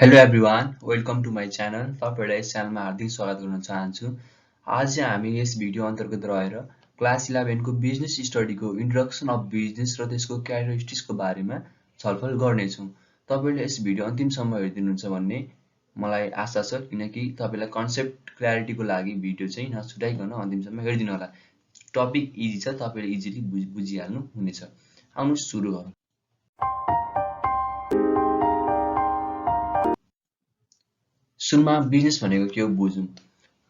Hello everyone welcome to my channel. तपाईहरुलाई यस च्यानलमा हार्दिक स्वागत गर्न चाहन्छु। आज चाहिँ हामी यस भिडियो अन्तर्गत रहेर क्लास 11 को बिजनेस स्टडीको इन्ट्रोडक्सन अफ बिजनेस र त्यसको क्यारेक्टरिस्टिक्सको बारेमा छलफल गर्नेछौँ। तपाईहरुले यस भिडियो अन्तिमसम्म हेरिदिनुहुन्छ भन्ने मलाई आशा छ, किनकि तपाईलाई कन्सेप्ट क्ल्यारिटीको लागि भिडियो चाहिँ नछुटाइकन अन्तिमसम्म हेरिदिनु होला। टपिक इजी छ, तपाईले इजिली बुझिहाल्नु हुनेछ। आउनु सुरु गरौँ। सुरुमा बिजनेस भनेको के हो बुझौँ।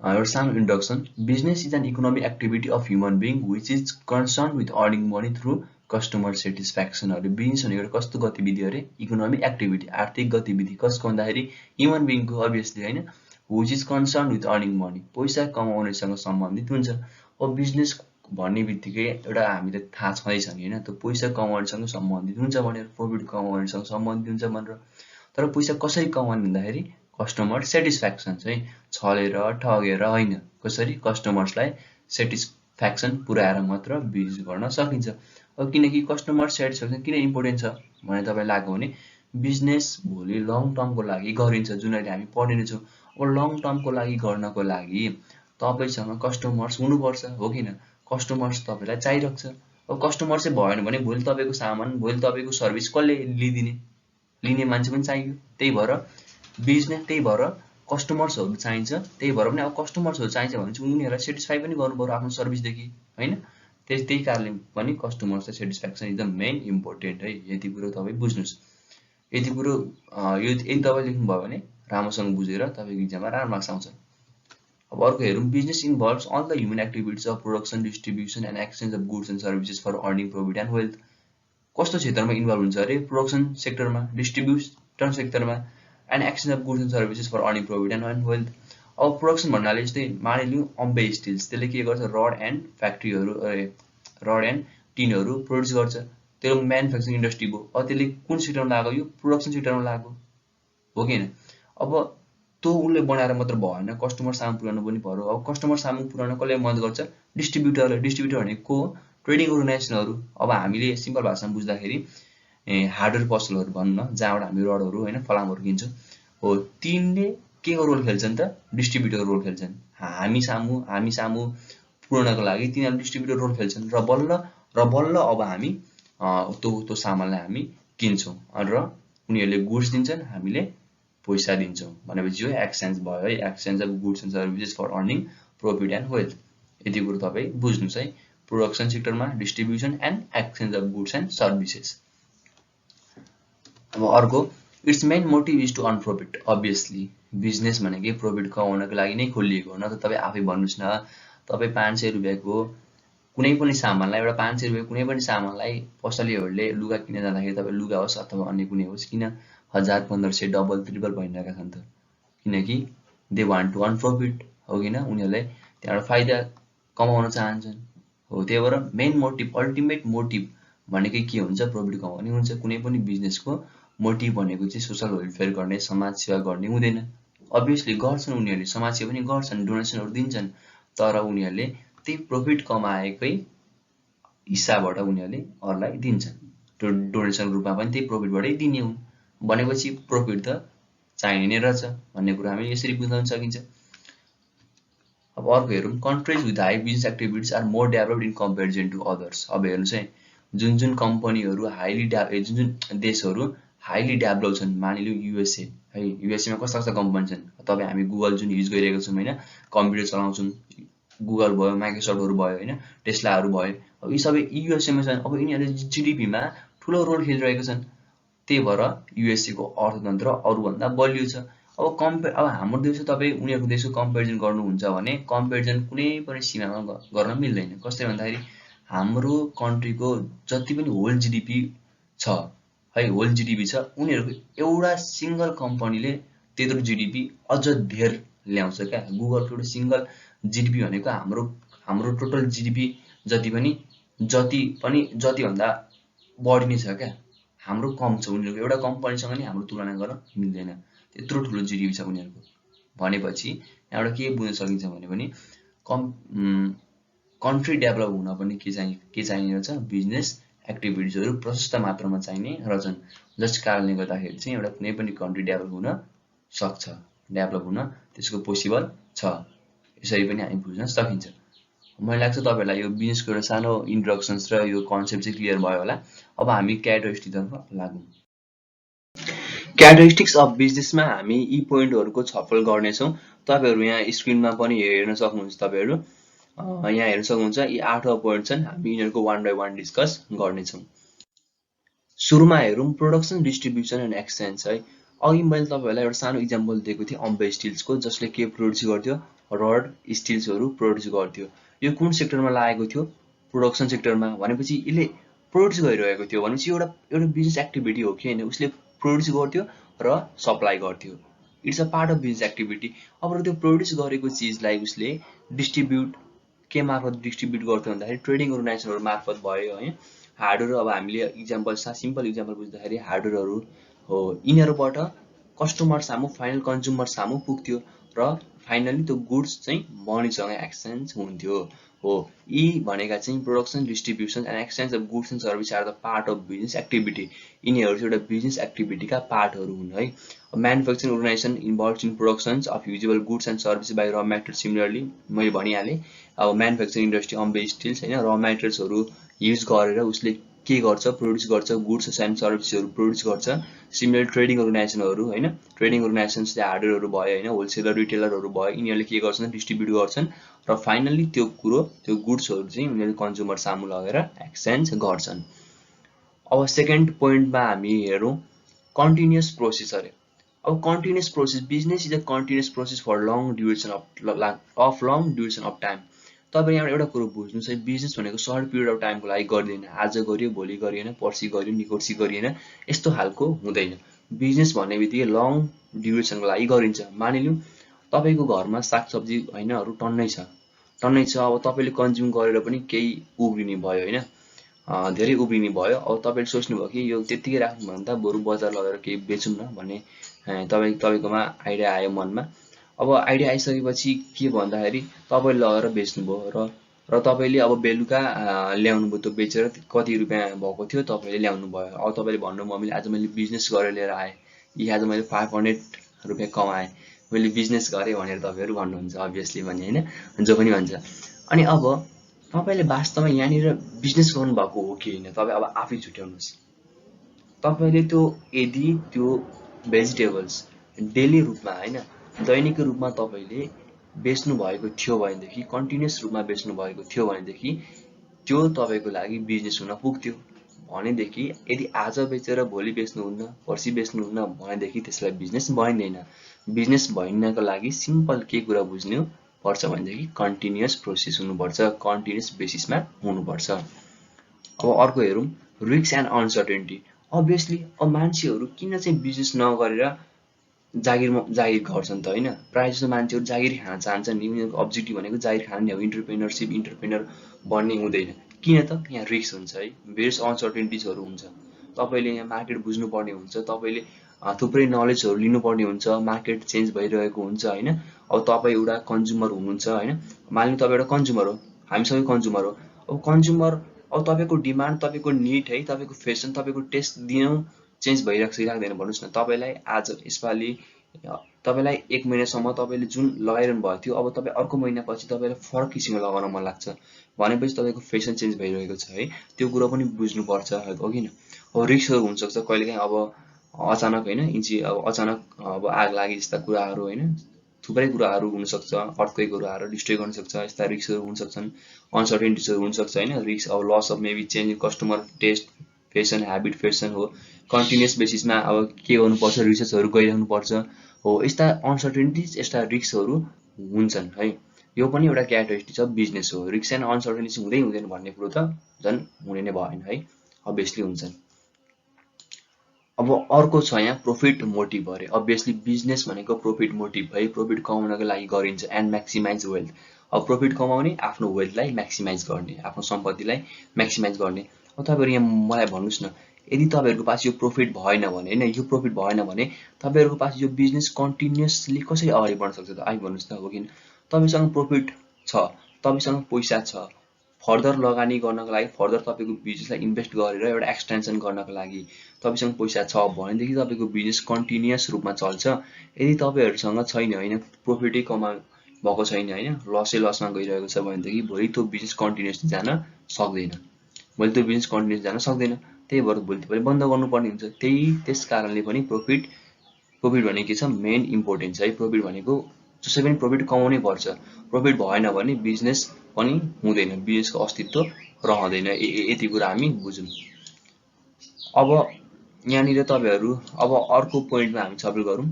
एउटा सानो introduction. Business is an economic activity of human being which is concern with earning money through customer satisfaction. Business भनेको कस्तो गतिविधि अरे? इकोनोमिक एक्टिभिटी, आर्थिक गतिविधि। कसको भन्दाखेरि ह्युमन बिङको, अभियसली होइन, which is concern with earning money, पैसा कमाउनेसँग सम्बन्धित हुन्छ। अब बिजनेस भन्ने बित्तिकै एउटा हामीलाई थाहा छँदैछ नि होइन, त्यो पैसा कमाउनेसँग सम्बन्धित हुन्छ भनेर, प्रफिट कमाउनेसँग सम्बन्धित हुन्छ भनेर। तर पैसा कसरी कमाउने भन्दाखेरि कस्टमर सेटिस्फ्याक्सन चाहिँ छलेर ठगेर होइन, कसरी कस्टमर्सलाई सेटिस्फ्याक्सन पुर्याएर मात्र बिजनेस गर्न सकिन्छ। अब किनकि कस्टमर सेटिस्फ्याक्सन किन इम्पोर्टेन्ट छ भने तपाईलाई लाग्यो भने बिजनेस भोलि लङ टर्मको लागि गरिन्छ, जुन अहिले हामी पढ्ने नै छौँ। अब लङ टर्मको लागि गर्नको लागि तपाईसँग कस्टमर्स हुनुपर्छ, हो किन? कस्टमर्स तपाईलाई चाहिरहेको छ। अब कस्टमर चाहिँ भएन भने भोलि तपाईको सामान, भोलि तपाईको सर्भिस कसले लिदिने? लिने मान्छे पनि चाहियो। त्यही भएर बिजनेस, त्यही भएर कस्टमर्सहरू चाहिन्छ। त्यही भएर पनि अब कस्टमर्सहरू चाहिन्छ भने चाहिँ उनीहरूलाई सेटिस्फाई पनि गर्नु पर्यो आफ्नो सर्भिसदेखि, होइन? त्यही कारणले पनि कस्टमर्सलाई satisfaction is the main important है। यति कुरो तपाईँ बुझ्नुहोस्। यति कुरो यदि तपाईँ लेख्नुभयो भने राम्रोसँग बुझेर तपाईँको इक्जाममा राम्रो मार्क्स आउँछ। अब अर्को हेरौँ। Business involves all the human activities of production, distribution and exchange of goods and services for earning profit and wealth. कस्तो क्षेत्रमा इन्भल्भ हुन्छ अरे? प्रोडक्सन सेक्टरमा, डिस्ट्रिब्युसन सेक्टरमा, and exchange of goods and services for earning profit and wealth. अब production भन्नाले जस्तै मानिलिउँ अम्बे स्टिल्स, त्यसले के गर्छ? रड एन्ड फ्याक्ट्रीहरू, रड एन्ड टिनहरू प्रड्युस गर्छ। त्यो म्यानुफ्याक्चरिङ इन्डस्ट्री भयो। अब त्यसले कुन सेक्टरमा लाग्यो? यो प्रोडक्सन सेक्टरमा लाग्यो, हो कि होइन? अब त्यो उसले बनाएर मात्र भएन, कस्टमर सामु पुर्याउनु पनि पर्यो। अब कस्टमर सामु पुर्याउन कसले मद्दत गर्छ? डिस्ट्रिब्युटरले। डिस्ट्रिब्युटर भनेको को हो? ट्रेडिङ अर्गनाइजेसनहरू। अब हामीले सिम्पल भाषामा बुझ्दाखेरि हार्डवेयर पसलहरू भनौँ न, जहाँबाट हामी रडहरू होइन फलामहरू किन्छौँ, हो, तिनले के को रोल खेल्छन् त? डिस्ट्रिब्युटरको रोल खेल्छन्। हामी सामु पुर्याउनको लागि तिनीहरू डिस्ट्रिब्युटर रोल खेल्छन्। र बल्ल अब हामी त्यो सामानलाई हामी किन्छौँ र उनीहरूले गुड्स दिन्छन्, हामीले पैसा दिन्छौँ भनेपछि यो एक्सचेन्ज भयो है। Exchange of goods and services for earning profit and wealth. यति कुरो तपाईँ बुझ्नुहोस् है। प्रोडक्सन सेक्टरमा distribution and exchange of goods and services. अब अर्को, it's main motive is to earn profit. Obviously business भनेको प्रफिट कमाउनको लागि नै खोलिएको हो। न त तपाईँ आफै भन्नुहोस् न, तपाईँ 500 रुपियाँको कुनै पनि सामानलाई, एउटा 500 रुपियाँ कुनै पनि सामानलाई पसलेहरूले लुगा किन्न जाँदाखेरि, तपाईँ लुगा होस् अथवा अन्य कुनै होस्, किन 1000, 1500 डबल ट्रिपल भनिरहेका छन् त? किनकि they want to earn profit, हो किन? उनीहरूले त्यहाँबाट फाइदा कमाउन चाहन्छन्, हो। त्यही भएर मेन मोटिभ, अल्टिमेट मोटिभ भनेकै के हुन्छ? प्रफिट कमाउने हुन्छ। कुनै पनि बिजनेसको मोटिभ भनेको चाहिँ सोसल वेलफेयर गर्ने, समाज सेवा गर्ने हुँदैन। अभियसली गर्छन् उनीहरूले, समाज सेवा पनि गर्छन्, डोनेसनहरू दिन्छन्, तर उनीहरूले त्यही प्रफिट कमाएकै हिस्साबाट उनीहरूले अरूलाई दिन्छन्। त्यो डोनेसन रूपमा पनि त्यही प्रफिटबाटै दिने हुन् भनेपछि प्रफिट त चाहिने नै रहेछ भन्ने कुरा हामी यसरी बुझ्न सकिन्छ। अब अर्को हेरौँ। Countries with high business activities are more developed in comparison to others. अब हेर्नुहोस् है, जुन कम्पनीहरू जुन देशहरू हाइली डेभलप छन्, मानिलिउँ युएसए है। युएसएमा कस्ता कस्ता कम्पनी छन्? तपाईँ हामी गुगल जुन युज गरिरहेको छौँ होइन, कम्प्युटर चलाउँछौँ, गुगल भयो, माइक्रोसफ्टहरू भयो होइन, टेस्लाहरू भयो, अब यी सबै युएसएमा छन्। अब यिनीहरूले जिडिपीमा ठुलो रोल खेलिरहेको छन्। त्यही भएर युएसएको अर्थतन्त्र अरूभन्दा बलियो छ। अब हाम्रो देश, तपाईँ उनीहरूको देशको कम्पेरिजन गर्नुहुन्छ भने कम्पेरिजन कुनै पनि सीमामा गर्न मिल्दैन। कसरी भन्दाखेरि हाम्रो कन्ट्रीको जति पनि होल जिडिपी छ है, होल जिडिपी छ, उनीहरूको एउटा सिङ्गल कम्पनीले त्यत्रो जिडिपी अझ धेर ल्याउँछ क्या। गुगलको एउटा सिङ्गल जिडिपी भनेको हाम्रो टोटल जिडिपी जतिभन्दा बढी नै छ क्या। हाम्रो कम छ, उनीहरूको एउटा कम्पनीसँग नि हाम्रो तुलना गर्न मिल्दैन, त्यत्रो ठुलो जिडिपी छ उनीहरूको। भनेपछि यहाँबाट के बुझ्न सकिन्छ भने पनि कन्ट्री डेभलप हुन पनि के चाहिने रहेछ? बिजनेस एक्टिभिटिजहरू प्रशस्त मात्रामा चाहिने रहेछन्। जस कारणले गर्दाखेरि चाहिँ एउटा कुनै पनि कन्ट्री डेभलप हुन सक्छ, डेभलप हुन त्यसको पोसिबल छ। यसरी पनि हामी बुझ्न सकिन्छ। मलाई लाग्छ तपाईँहरूलाई यो बिजनेसको एउटा सानो इन्ट्रोडक्सन्स र यो कन्सेप्ट चाहिँ क्लियर भयो होला। अब हामी क्यारेक्टरिस्टिक्सतर्फ लागौँ। क्यारेक्टरिस्टिक्स अफ बिजनेसमा हामी यी पोइन्टहरूको छलफल गर्नेछौँ। तपाईँहरू यहाँ स्क्रिनमा पनि हेर्न सक्नुहुन्छ। तपाईँहरू यहाँ हेर्न सक्नुहुन्छ, यी 8वटा पोइन्ट छन्। हामी यिनीहरूको वान बाई वान डिस्कस गर्नेछौँ। सुरुमा हेरौँ प्रोडक्सन, डिस्ट्रिब्युसन एन्ड एक्सचेन्ज है। अघि मैले तपाईँहरूलाई एउटा सानो इक्जाम्पल दिएको थिएँ अम्बे स्टिल्सको, जसले के प्रोड्युस गर्थ्यो, रड स्टिल्सहरू प्रोड्युस गर्थ्यो। यो कुन सेक्टरमा लागेको थियो, प्रोडक्सन सेक्टरमा। भनेपछि यसले प्रोड्युस गरिरहेको थियो भनेपछि एउटा बिजनेस एक्टिभिटी हो कि होइन, उसले प्रोड्युस गर्थ्यो र सप्लाई गर्थ्यो। It's a part of business activity. अब त्यो प्रोड्युस गरेको चिजलाई उसले डिस्ट्रिब्युट के मार्फत डिस्ट्रिब्युट गर्थ्यो भन्दाखेरि ट्रेडिङ अर्गनाइजेसनहरू मार्फत भयो है। हार्डवेयर, अब हामीले इक्जाम्पल सिम्पल इक्जाम्पल बुझ्दाखेरि हार्डवेयरहरू हो, यिनीहरूबाट कस्टमर सामु, फाइनल कन्ज्युमर सामु पुग्थ्यो र फाइनली त्यो गुड्स चाहिँ मनीसँग एक्सचेन्ज हुन्थ्यो हो। यी भनेका चाहिँ production, distribution and exchange of goods and service are the part of business activity. यिनीहरू चाहिँ एउटा बिजनेस एक्टिभिटीका पार्टहरू हुन् है। Manufacturing organisation involve in productions of usable goods and service by raw material. Similarly मैले भनिहालेँ, अब म्यानुफ्याक्चरिङ इन्डस्ट्री अम्बे स्टिल्स होइन, र मेटेरियल्सहरू युज गरेर उसले के गर्छ, प्रोड्युस गर्छ, गुड्स एन्ड सर्भिसहरू प्रोड्युस गर्छ। सिमिलर ट्रेडिङ अर्गनाइजेसनहरू होइन, ट्रेडिङ अर्गनाइजेसन्स चाहिँ हार्डवेयरहरू भयो होइन, होलसेलर रिटेलरहरू भयो, यिनीहरूले के गर्छन्, डिस्ट्रिब्युट गर्छन् र फाइनली त्यो गुड्सहरू चाहिँ उनीहरूले कन्ज्युमर सामु लगेर एक्सचेन्ज गर्छन्। अब सेकेन्ड पोइन्टमा हामी हेरौँ कन्टिन्युस प्रोसेस अरे। अब continuous process, business is a continuous process for long duration of time. तपाईँ यहाँ एउटा कुरो बुझ्नुहोस् है, बिजनेस भनेको सर्ट पिरियड अफ टाइमको लागि गरिँदैन। आज गरियो, भोलि गरिएन, पर्सि गरियो, निकोर्सि गरिएन, यस्तो खालको हुँदैन। बिजनेस भन्ने बित्तिकै लङ ड्युरेसनको लागि गरिन्छ। मानिलिउँ तपाईँको घरमा सागसब्जी होइनहरू टन्नै छ, अब तपाईँले कन्ज्युम गरेर पनि केही उब्रिने भयो होइन, धेरै उब्रिने भयो। अब तपाईँले सोच्नुभयो कि यो त्यत्तिकै राख्नुभन्दा बरु बजार लगेर केही बेचौँ न भन्ने तपाईँकोमा आइडिया आयो मनमा। अब आइडिया आइसकेपछि के भन्दाखेरि तपाईँले लगेर बेच्नुभयो र तपाईँले अब बेलुका ल्याउनु भयो, त्यो बेचेर कति रुपियाँ भएको थियो तपाईँले ल्याउनु भयो। अब तपाईँले भन्नु, मम्मीले आज मैले बिजनेस गरेर लिएर आएँ, यी आज मैले 500 रुपियाँ कमाएँ, मैले बिजनेस गरेँ भनेर तपाईँहरू भन्नुहुन्छ अभियसली पनि होइन, जो पनि भन्छ। अनि अब तपाईँले वास्तवमा यहाँनिर बिजनेस गर्नुभएको हो कि होइन, तपाईँ अब आफै छुट्याउनुहोस्। तपाईँले यदि त्यो भेजिटेबल्स डेली रूपमा होइन, दैनिक रूपमा तपाईँले बेच्नु भएको थियो भनेदेखि, कन्टिन्युस रूपमा बेच्नु भएको थियो भनेदेखि त्यो तपाईँको लागि बिजनेस हुन पुग्थ्यो। भनेदेखि यदि आज बेचेर भोलि बेच्नुहुन्न, पर्सि बेच्नुहुन्न भनेदेखि त्यसलाई बिजनेस भनिँदैन। बिजनेस भनिनको लागि सिम्पल के कुरा बुझ्नु पर्छ भनेदेखि कन्टिन्युस प्रोसेस हुनुपर्छ, कन्टिन्युस बेसिसमा हुनुपर्छ। अब अर्को हेरौँ रिस्क एन्ड अनसर्टेनिटी। अभियसली अब मान्छेहरू किन चाहिँ बिजनेस नगरेर जागिर गर्छन् त होइन, प्रायः जस्तो मान्छेहरू जागिर खान चाहन्छन् नि, उनीहरूको अब्जेक्टिभ भनेको जागिर खान नि हो, इन्टरप्रेनर बन्ने हुँदैन। किन त, यहाँ रिस्क हुन्छ है, भेरियस अनसर्टेनिटिजहरू हुन्छ। तपाईँले यहाँ मार्केट बुझ्नुपर्ने हुन्छ, तपाईँले थुप्रै नलेजहरू लिनुपर्ने हुन्छ, मार्केट चेन्ज भइरहेको हुन्छ होइन। अब तपाईँ एउटा कन्ज्युमर हुनुहुन्छ होइन, मानिलिउँ तपाईँ एउटा कन्ज्युमर हो, हामी सबै कन्ज्युमर हो। अब कन्ज्युमर, अब तपाईँको डिमान्ड, तपाईँको निड है, तपाईँको फेसन, तपाईँको टेस्ट दिनौँ चेन्ज भइरहेको छ कि राख्दैन भन्नुहोस् न। तपाईँलाई आज यसपालि तपाईँलाई 1 महिनासम्म तपाईँले जुन लगाइरहनु भएको थियो, अब तपाईँ अर्को महिनापछि तपाईँलाई फरक किसिमको लगाउन मन लाग्छ भनेपछि तपाईँको फेसन चेन्ज भइरहेको छ है, त्यो कुरो पनि बुझ्नुपर्छ हो कि न। अब रिस्कहरू हुनसक्छ कहिलेकाहीँ, अब अचानक होइन, अब अचानक अब आग लागि जस्ता कुराहरू होइन, थुप्रै कुराहरू हुनसक्छ, अर्थक्वेकहरू आएर डिस्ट्रोय गर्न सक्छ, यस्ता रिस्कहरू हुनसक्छन्, अनसर्टेनिटिजहरू हुनसक्छ होइन। रिस्क अब loss of maybe change customer taste, fashion, habit, fashion हो। कन्टिन्युस बेसिसमा अब के गर्नुपर्छ, रिसर्चहरू गरिरहनुपर्छ हो। यस्ता अनसर्टेनिटिज, यस्ता रिस्कहरू हुन्छन् है। यो पनि एउटा क्यारेक्टरिस्टिक्स अफ बिजनेस हो। रिस्क एन्ड अनसर्टेनिटिज हुँदै हुँदैन भन्ने कुरो त झन् हुने नै भएन है, अभियसली हुन्छन्। अब अर्को छ यहाँ प्रॉफिट मोटिभ अरे। अभियसली बिजनेस भनेको प्रॉफिट मोटिभ है, प्रॉफिट कमाउनको लागि गरिन्छ एन्ड म्याक्सिमाइज वेल्थ। अब प्रॉफिट कमाउने, आफ्नो वेल्थलाई म्याक्सिमाइज गर्ने, आफ्नो सम्पत्तिलाई म्याक्सिमाइज गर्ने। अब तपाईँहरू यहाँ मलाई भन्नुहोस् न, यदि तपाईँहरूको पास यो प्रॉफिट भएन भने होइन, यो प्रॉफिट भएन भने तपाईँहरूको पास यो बिजनेस कन्टिन्युसली कसरी अगाडि बढ्न सक्छ त, आइ भन्नुहोस् त। हो किन, तपाईँसँग प्रॉफिट छ, तपाईँसँग पैसा छ, फर्दर लगानी गर्नको लागि, फर्दर तपाईँको बिजनेसलाई इन्भेस्ट गरेर एउटा एक्सटेन्सन गर्नको लागि तपाईँसँग पैसा छ भनेदेखि तपाईँको बिजनेस कन्टिन्युअस रूपमा चल्छ। यदि तपाईँहरूसँग छैन होइन, प्रफिटै भएको छैन होइन, लसमा गइरहेको छ भनेदेखि भोलि त्यो बिजनेस कन्टिन्युअसली जान सक्दैन। त्यही भएर भोलि तपाईँले बन्द गर्नुपर्ने हुन्छ। त्यस कारणले पनि प्रफिट भनेको के छ, मेन इम्पोर्टेन्ट छ है। प्रफिट भनेको जसै पनि प्रफिट कमाउनै पर्छ। प्रफिट भएन भने बिजनेस पनि हुँदैन, बिजनेसको अस्तित्व रहँदैन। यति कुरा हामी बुझौँ। अब यहाँनिर तपाईँहरू अब अर्को पोइन्टमा हामी छलफल गरौँ।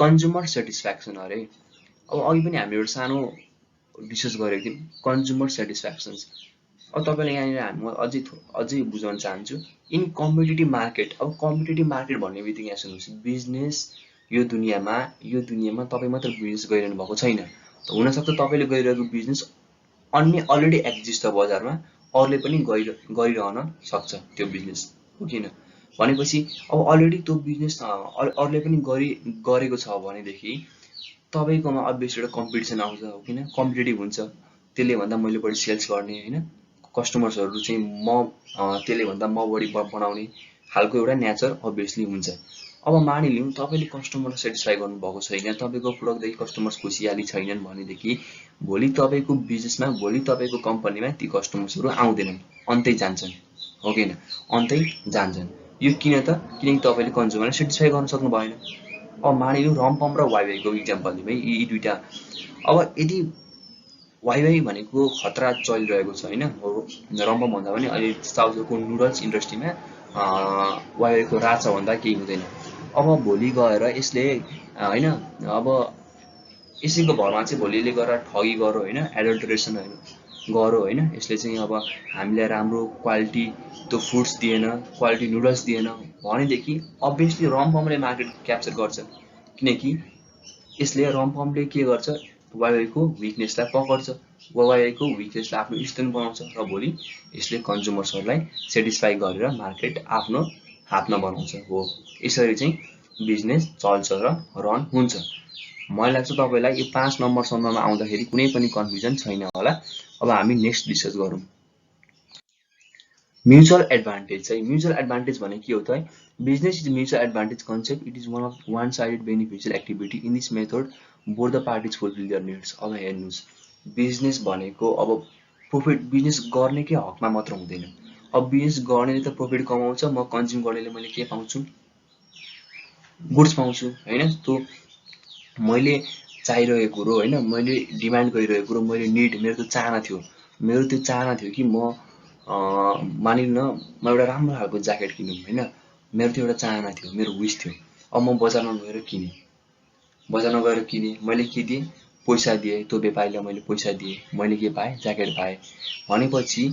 कन्ज्युमर सेटिस्फ्याक्सन अरे। अब अघि पनि हामी एउटा सानो डिस्कस गरेको थियौँ, कन्ज्युमर सेटिस्फ्याक्सन्स। अब तपाईँलाई यहाँनिर हामी अझै बुझाउन चाहन्छु। इन कम्पिटेटिभ मार्केट, अब कम्पिटेटिभ मार्केट भन्ने बित्तिकै यहाँ सुन्नुहोस्, बिजनेस यो दुनियाँमा तपाईँ मात्र बिजनेस गरिरहनु भएको छैन। हुनसक्छ तपाईँले गरिरहेको बिजनेस अन्य अलरेडी एक्जिस्ट छ बजारमा, अरूले पनि गरिरहन सक्छ त्यो बिजनेस, हो किन? भनेपछि अब अलरेडी त्यो बिजनेस अरूले पनि गरेको छ भनेदेखि तपाईँकोमा अभियसली एउटा कम्पिटिसन आउँछ, हो किन? कम्पिटेटिभ हुन्छ। त्यसले भन्दा मैले बढी सेल्स गर्ने होइन, कस्टमर्सहरू चाहिँ त्यसले भन्दा म बढी बनाउने खालको एउटा नेचर अभियसली हुन्छ। अब मानिलिउँ तपाईँले कस्टमरलाई सेटिस्फाई गर्नुभएको छैन, तपाईँको प्रोडक्टदेखि कस्टमर्स खुसियाली छैनन् भनेदेखि भोलि तपाईँको बिजनेसमा, भोलि तपाईँको कम्पनीमा ती कस्टमर्सहरू आउँदैनन्, अन्तै जान्छन्, हो किन? अन्तै जान्छन्। यो किन त? किनकि तपाईँले कन्ज्युमरलाई सेटिस्फाई गर्न सक्नु भएन। अब मानिलिउँ रम्पम र वाइवाईको इक्जाम्पल दिउँ है, यी दुईवटा। अब यदि वाइवाई भनेको खतरा चलिरहेको छ होइन, रम्पम भन्दा पनि अहिले साउथको नुडल्स इन्डस्ट्रीमा वाइवाईको राज छ भन्दा केही हुँदैन। अब भोलि गएर यसले होइन, अब यसैको भरमा चाहिँ भोलि यसले गरेर ठगी गऱ्यो होइन, एडल्ट्रेसनहरू गऱ्यो होइन, यसले चाहिँ अब हामीलाई राम्रो क्वालिटी त्यो फुड्स दिएन, क्वालिटी नुडल्स दिएन भनेदेखि अभियसली रम्पमले मार्केट क्याप्चर गर्छ। किनकि यसले रम्पमले के गर्छ, वाइवाईको विकनेसलाई पकड्छ, वाइवाईको विकनेसलाई आफ्नो स्ट्रेन्थ बनाउँछ र भोलि यसले कन्ज्युमर्सहरूलाई सेटिस्फाई गरेर मार्केट आफ्नो हातमा बनाउँछ। हो, यसरी चाहिँ बिजनेस चल्छ र रन हुन्छ। मलाई लाग्छ तपाईँलाई यो 5 नम्बरसम्ममा आउँदाखेरि कुनै पनि कन्फ्युजन छैन होला। अब हामी नेक्स्ट डिस्कस गरौँ। म्युचुअल एडभान्टेज चाहिँ, म्युचुअल एडभान्टेज भने के हो त है? Business is mutual advantage concept. It is one sided beneficial activity. In this method both the parties fulfil there needs. अब हेर्नुहोस्, बिजनेस भनेको अब प्रफिट बिजनेस गर्नेकै हकमा मात्र हुँदैन। अब बिजनेस गर्नेले त प्रफिट कमाउँछ, म कन्ज्युम गर्नेले मैले के पाउँछु? गुड्स पाउँछु होइन। त्यो मैले चाहिरहेको कुरो होइन, मैले डिमान्ड गरिरहेको कुरो, मैले निड, मेरो त्यो चाहना थियो कि म मानिलिउँ न, म एउटा राम्रो खालको ज्याकेट किनौँ होइन, मेरो त्यो एउटा चाहना थियो, मेरो विस थियो। अब म बजारमा गएर किनेँ, मैले के दिएँ? पैसा दिएँ, त्यो व्यापारीलाई मैले पैसा दिएँ, मैले के पाएँ? ज्याकेट पाएँ। भनेपछि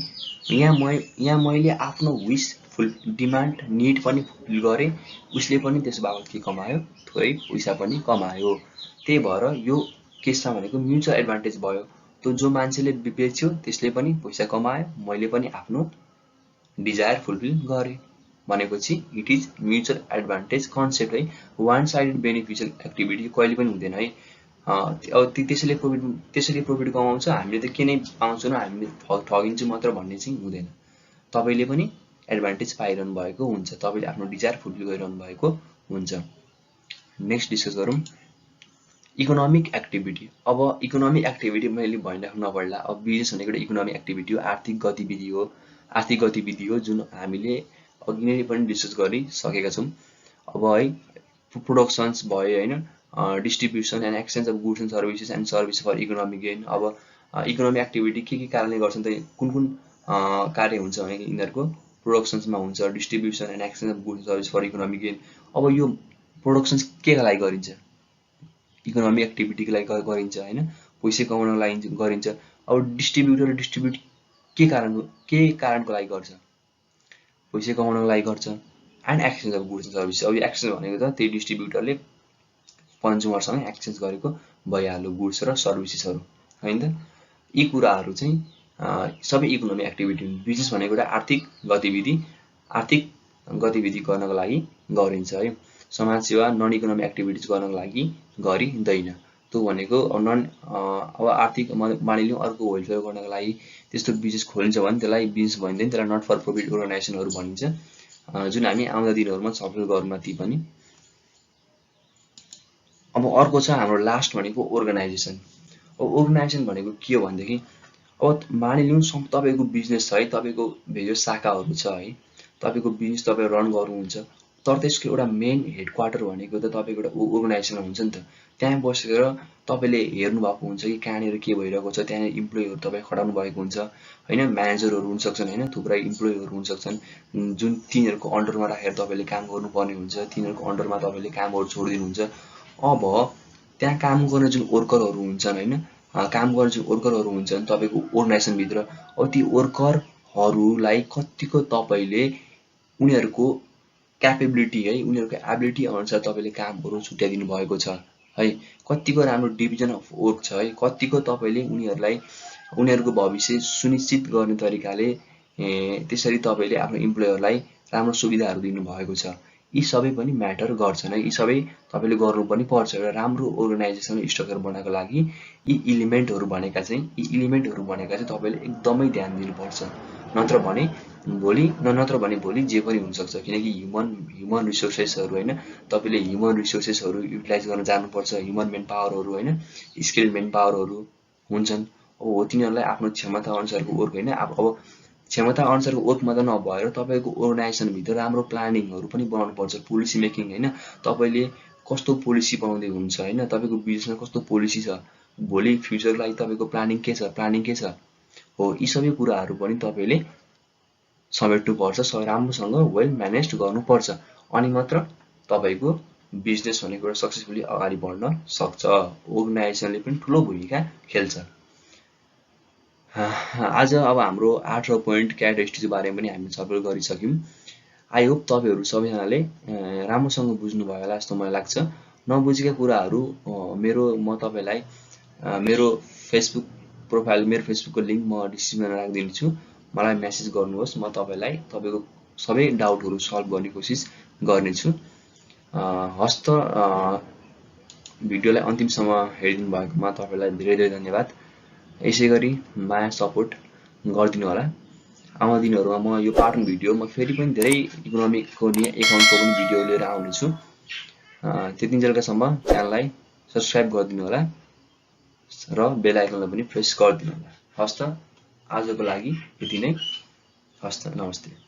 यहाँ मैले आफ्नो विस फुल, डिमान्ड, निड पनि फुलफिल गरेँ, उसले पनि त्यस बाबत के कमायो? थोरै पैसा पनि कमायो। त्यही भएर यो केसमा भनेको म्युचुअल एडभान्टेज भयो। त्यो जो मान्छेले बेच्यो त्यसले पनि पैसा कमायो, मैले पनि आफ्नो डिजायर फुलफिल गरेँ। भनेपछि it is mutual advantage concept है। वान साइडेड बेनिफिशियल एक्टिभिटी कहिले पनि हुँदैन है। अब त्यसैले प्रफिट कमाउँछ, हामीले त के नै पाउँछौँ, हामीले ठगिन्छौँ मात्र भन्ने चाहिँ हुँदैन। तपाईँले पनि एडभान्टेज पाइरहनु भएको हुन्छ, तपाईँले आफ्नो डिजायर फुलफिल गरिरहनु भएको हुन्छ। नेक्स्ट डिस्कस गरौँ इकोनोमिक एक्टिभिटी। अब इकोनोमिक एक्टिभिटी मैले भनिराख्नु नपर्ला। अब बिजनेस भनेको एउटा इकोनोमिक एक्टिभिटी हो, आर्थिक गतिविधि हो जुन हामीले अघि नै पनि डिस्कस गरिसकेका छौँ। अब है प्रोडक्सन्स भयो होइन, distribution and exchange of goods and services for economic gain. अब इकोनोमिक एक्टिभिटी के कारणले गर्छन् त, कुन कार्य हुन्छ भने यिनीहरूको प्रोडक्सन्समा हुन्छ, distribution and exchange of goods and service for economic gain. अब यो प्रोडक्सन्स के का लागि गरिन्छ? इकोनोमिक एक्टिभिटीको लागि गरिन्छ होइन, पैसा कमाउनको लागि गरिन्छ। अब डिस्ट्रिब्युट के कारणको लागि गर्छ? पैसा कमाउनको लागि गर्छ। And exchange of goods and service. अब यो एक्सचेन्ज भनेको त त्यही डिस्ट्रिब्युटरले कन्ज्युमरसँग एक्सचेन्ज गरेको भइहाल्यो गुड्स र सर्भिसेसहरू होइन त। यी कुराहरू चाहिँ सबै इकोनोमिक एक्टिभिटी हुन्। बिजनेस भनेको एउटा आर्थिक गतिविधि गर्नको लागि गरिन्छ है। समाजसेवा नन इकोनोमिक एक्टिभिटिज गर्नको लागि गरिँदैन। त्यो भनेको अब आर्थिक मानिलिउँ अर्को वेलफेयर गर्नको लागि त्यस्तो बिजनेस खोलिन्छ भने त्यसलाई बिजनेस भनिँदैन, त्यसलाई नट फर प्रफिट अर्गनाइजेसनहरू भनिन्छ, जुन हामी आउँदा दिनहरूमा छलफल गरौँला ती पनि। अब अर्को छ हाम्रो लास्ट भनेको अर्गनाइजेसन। अब अर्गनाइजेसन भनेको के हो भनेदेखि अब मानिलिउँ तपाईँको बिजनेस छ है, तपाईँको भेरियस शाखाहरू छ है, तपाईँको बिजनेस तपाईँ रन गर्नुहुन्छ, तर त्यसको एउटा मेन हेडक्वार्टर भनेको त तपाईँको एउटा अर्गनाइजेसन हुन्छ नि त। त्यहाँ बसेर तपाईँले हेर्नु भएको हुन्छ कि कहाँनिर के भइरहेको छ, त्यहाँनिर इम्प्लोइहरू तपाईँ खटाउनु भएको हुन्छ होइन, म्यानेजरहरू हुनसक्छन् होइन, थुप्रै इम्प्लोइहरू हुनसक्छन् जुन तिनीहरूको अन्डरमा राखेर तपाईँले काम गर्नुपर्ने हुन्छ, तिनीहरूको अन्डरमा तपाईँले कामहरू छोडिदिनुहुन्छ। अब त्यहाँ काम गर्ने जुन वर्करहरू हुन्छन् होइन, काम गर्ने जुन वर्करहरू हुन्छन् तपाईँको अर्गनाइजेसनभित्र, अब ती वर्करहरूलाई कतिको तपाईँले उनीहरूको क्यापेबिलिटी है, उनीहरूको एबिलिटी अनुसार तपाईँले कामहरू छुट्याइदिनु भएको छ है, कतिको राम्रो डिभिजन अफ वर्क छ है, कतिको तपाईँले उनीहरूको भविष्य सुनिश्चित गर्ने तरिकाले त्यसरी तपाईँले आफ्नो इम्प्लोयरलाई राम्रो सुविधाहरू दिनुभएको छ। यी सबै पनि म्याटर गर्छन् है, यी सबै तपाईँले गर्नु पनि पर्छ। एउटा राम्रो अर्गनाइजेसन स्ट्रक्चर बनाएको लागि यी इलिमेन्टहरू भनेका चाहिँ तपाईँले एकदमै ध्यान दिनुपर्छ। नत्र भने भोलि जे पनि हुनसक्छ, किनकि ह्युमन रिसोर्सेसहरू होइन, तपाईँले ह्युमन रिसोर्सेसहरू युटिलाइज गर्न जानुपर्छ। ह्युमन मेन पावरहरू होइन, स्किल्ड मेन पावरहरू हुन्छन्, अब हो तिनीहरूलाई आफ्नो क्षमता अनुसारको वर्क होइन, अब क्षमता अनुसारको वर्क मात्र नभएर तपाईँको अर्गनाइजेसनभित्र राम्रो प्लानिङहरू पनि बनाउनुपर्छ, पोलिसी मेकिङ होइन, तपाईँले कस्तो पोलिसी बनाउँदै हुनुहुन्छ होइन, तपाईँको बिजनेसमा कस्तो पोलिसी छ, भोलि फ्युचरको लागि तपाईँको प्लानिङ के छ हो, यी सबै कुराहरू पनि तपाईँले समेट्नुपर्छ, राम्रोसँग वेल म्यानेज गर्नुपर्छ, अनि मात्र तपाईँको बिजनेस भनेको एउटा सक्सेसफुली अगाडि बढ्न सक्छ। अर्गनाइजेसनले पनि ठुलो भूमिका खेल्छ। आज अब हाम्रो 8 पोइन्ट क्याट स्टडीको बारेमा पनि हामीले छलफल गरिसक्यौँ। आई होप तपाईँहरू सबैजनाले राम्रोसँग बुझ्नुभयो होला जस्तो मलाई लाग्छ। नबुझेका कुराहरू म तपाईँलाई मेरो फेसबुक प्रोफाइल, मेरो फेसबुकको लिङ्क म डिस्क्रिप्सनमा राखिदिन्छु, मलाई मेसेज गर्नुहोस्, म तपाईँलाई तपाईँको सबै डाउटहरू सल्भ गर्ने कोसिस गर्नेछु। हस्त भिडियोलाई अन्तिमसम्म हेरिदिनु भएकोमा तपाईँलाई धेरै धेरै धन्यवाद। यसै गरी माया सपोर्ट गरिदिनु होला। आउँदा दिनहरूमा म यो पार्ट 1 भिडियो म फेरि पनि धेरै इकोनोमिकको एकाउन्टको पनि भिडियो लिएर आउनेछु। त्यतिन्जेलकासम्म च्यानललाई सब्सक्राइब गरिदिनु होला र बेल आइकनलाई पनि प्रेस गरिदिनु होला। हस्त आजको लागि यति नै। हस्त, नमस्ते।